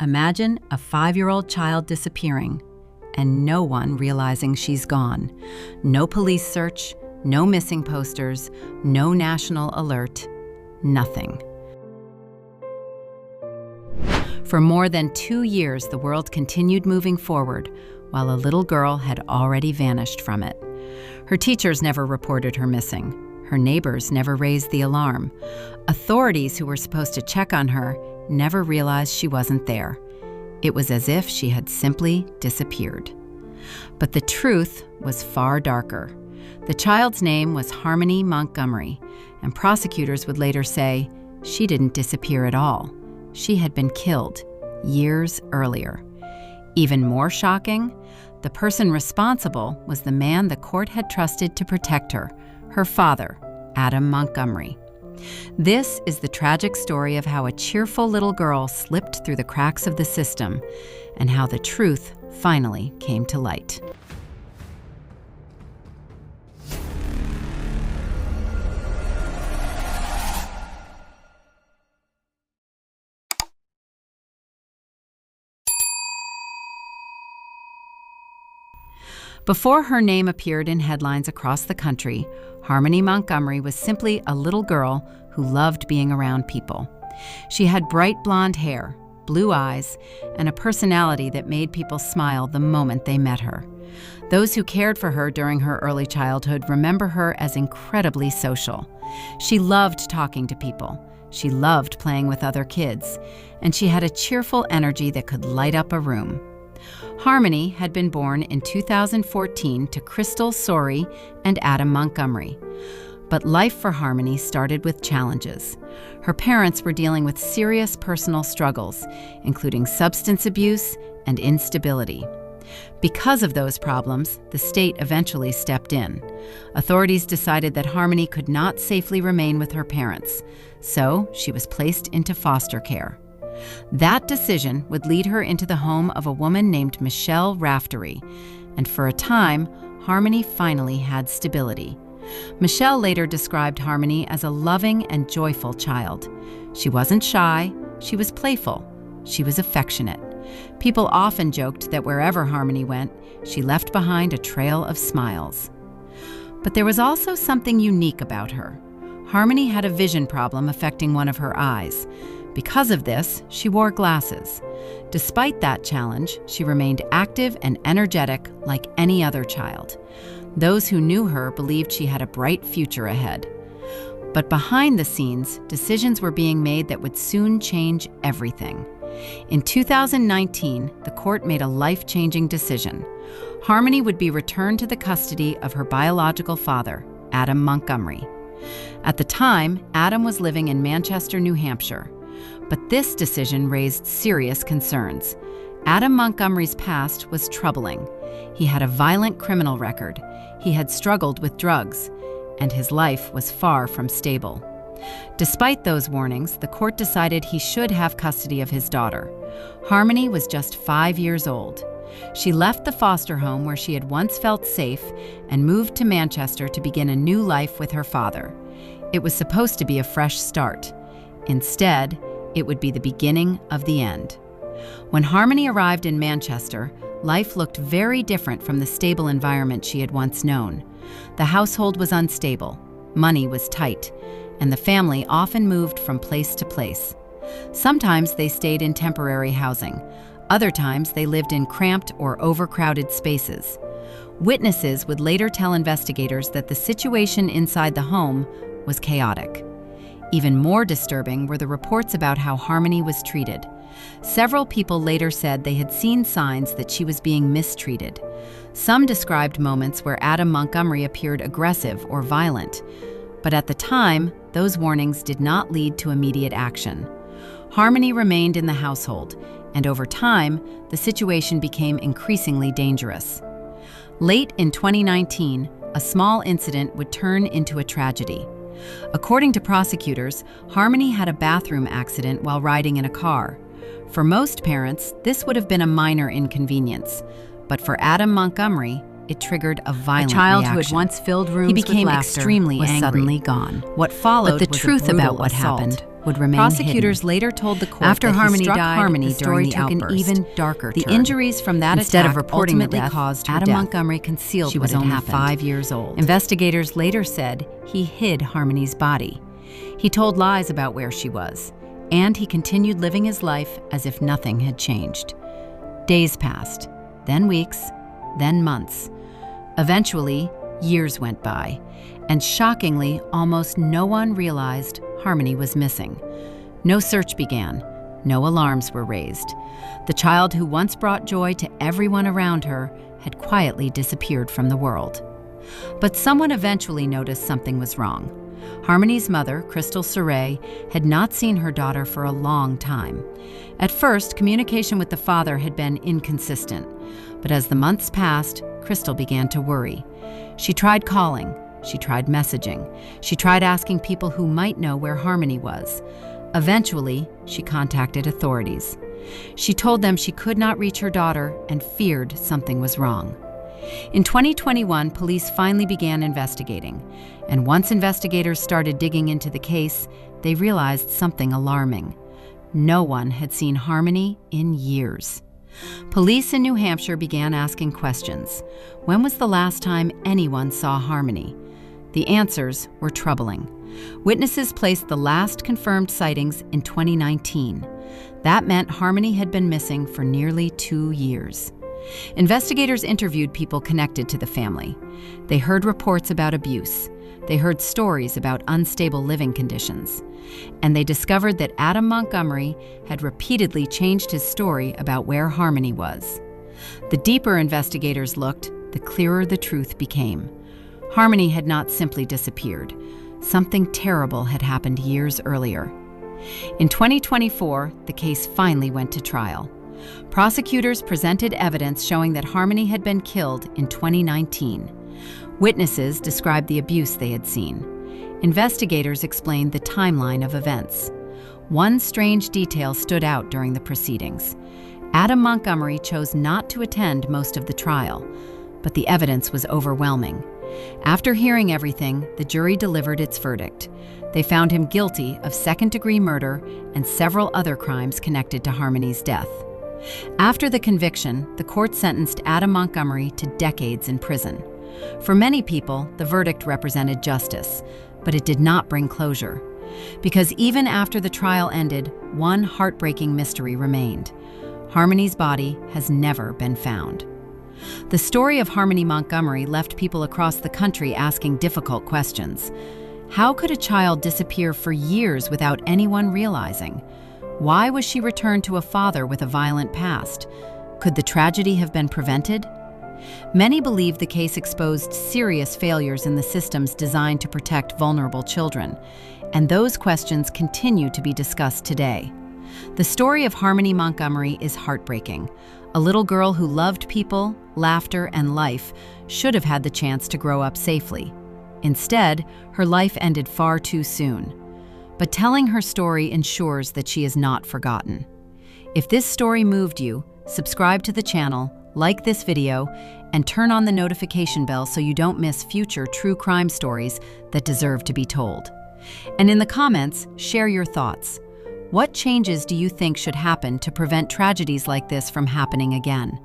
Imagine a 5-year-old child disappearing and no one realizing she's gone. No police search, no missing posters, no national alert, nothing. For more than 2 years, the world continued moving forward while a little girl had already vanished from it. Her teachers never reported her missing. Her neighbors never raised the alarm. Authorities who were supposed to check on her never realized she wasn't there. It was as if she had simply disappeared. But the truth was far darker. The child's name was Harmony Montgomery, and prosecutors would later say she didn't disappear at all. She had been killed years earlier. Even more shocking, the person responsible was the man the court had trusted to protect her, her father, Adam Montgomery. This is the tragic story of how a cheerful little girl slipped through the cracks of the system and how the truth finally came to light. Before her name appeared in headlines across the country, Harmony Montgomery was simply a little girl who loved being around people. She had bright blonde hair, blue eyes, and a personality that made people smile the moment they met her. Those who cared for her during her early childhood remember her as incredibly social. She loved talking to people. She loved playing with other kids, and she had a cheerful energy that could light up a room. Harmony had been born in 2014 to Crystal Sorey and Adam Montgomery. But life for Harmony started with challenges. Her parents were dealing with serious personal struggles, including substance abuse and instability. Because of those problems, the state eventually stepped in. Authorities decided that Harmony could not safely remain with her parents, so she was placed into foster care. That decision would lead her into the home of a woman named Michelle Raftery, and for a time, Harmony finally had stability. Michelle later described Harmony as a loving and joyful child. She wasn't shy, she was playful, she was affectionate. People often joked that wherever Harmony went, she left behind a trail of smiles. But there was also something unique about her. Harmony had a vision problem affecting one of her eyes. Because of this, she wore glasses. Despite that challenge, she remained active and energetic like any other child. Those who knew her believed she had a bright future ahead. But behind the scenes, decisions were being made that would soon change everything. In 2019, the court made a life-changing decision. Harmony would be returned to the custody of her biological father, Adam Montgomery. At the time, Adam was living in Manchester, New Hampshire. But this decision raised serious concerns. Adam Montgomery's past was troubling. He had a violent criminal record, he had struggled with drugs, and his life was far from stable. Despite those warnings, the court decided he should have custody of his daughter. Harmony was just 5 years old. She left the foster home where she had once felt safe and moved to Manchester to begin a new life with her father. It was supposed to be a fresh start. Instead, it would be the beginning of the end. When Harmony arrived in Manchester, life looked very different from the stable environment she had once known. The household was unstable, money was tight, and the family often moved from place to place. Sometimes they stayed in temporary housing. Other times they lived in cramped or overcrowded spaces. Witnesses would later tell investigators that the situation inside the home was chaotic. Even more disturbing were the reports about how Harmony was treated. Several people later said they had seen signs that she was being mistreated. Some described moments where Adam Montgomery appeared aggressive or violent. But at the time, those warnings did not lead to immediate action. Harmony remained in the household, and over time, the situation became increasingly dangerous. Late in 2019, a small incident would turn into a tragedy. According to prosecutors, Harmony had a bathroom accident while riding in a car. For most parents, this would have been a minor inconvenience, but for Adam Montgomery, it triggered a violent reaction. A child who had once filled rooms with laughter was extremely angry. Suddenly gone. What followed was a brutal assault. But the truth about what happened would remain Prosecutors hidden. later told the court After that Harmony he struck died, Harmony the story during the took an outburst. even darker The turn. injuries from that Instead attack of reporting the ultimately death, caused her Adam death. Montgomery concealed She what was had only happened. 5 years old. Investigators later said he hid Harmony's body. He told lies about where she was, and he continued living his life as if nothing had changed. Days passed, then weeks, then months. Eventually, years went by, and shockingly, almost no one realized Harmony was missing. No search began. No alarms were raised. The child who once brought joy to everyone around her had quietly disappeared from the world. But someone eventually noticed something was wrong. Harmony's mother, Crystal Saray, had not seen her daughter for a long time. At first, communication with the father had been inconsistent, but as the months passed, Crystal began to worry. She tried calling, she tried messaging, she tried asking people who might know where Harmony was. Eventually, she contacted authorities. She told them she could not reach her daughter and feared something was wrong. In 2021, police finally began investigating, and once investigators started digging into the case, they realized something alarming. No one had seen Harmony in years. Police in New Hampshire began asking questions. When was the last time anyone saw Harmony? The answers were troubling. Witnesses placed the last confirmed sightings in 2019. That meant Harmony had been missing for nearly 2 years. Investigators interviewed people connected to the family. They heard reports about abuse. They heard stories about unstable living conditions. And they discovered that Adam Montgomery had repeatedly changed his story about where Harmony was. The deeper investigators looked, the clearer the truth became. Harmony had not simply disappeared. Something terrible had happened years earlier. In 2024, the case finally went to trial. Prosecutors presented evidence showing that Harmony had been killed in 2019. Witnesses described the abuse they had seen. Investigators explained the timeline of events. One strange detail stood out during the proceedings. Adam Montgomery chose not to attend most of the trial, but the evidence was overwhelming. After hearing everything, the jury delivered its verdict. They found him guilty of second-degree murder and several other crimes connected to Harmony's death. After the conviction, the court sentenced Adam Montgomery to decades in prison. For many people, the verdict represented justice, but it did not bring closure. Because even after the trial ended, one heartbreaking mystery remained. Harmony's body has never been found. The story of Harmony Montgomery left people across the country asking difficult questions. How could a child disappear for years without anyone realizing? Why was she returned to a father with a violent past? Could the tragedy have been prevented? Many believe the case exposed serious failures in the systems designed to protect vulnerable children, and those questions continue to be discussed today. The story of Harmony Montgomery is heartbreaking. A little girl who loved people, laughter, and life should have had the chance to grow up safely. Instead, her life ended far too soon. But telling her story ensures that she is not forgotten. If this story moved you, subscribe to the channel, like this video, and turn on the notification bell so you don't miss future true crime stories that deserve to be told. And in the comments, share your thoughts. What changes do you think should happen to prevent tragedies like this from happening again?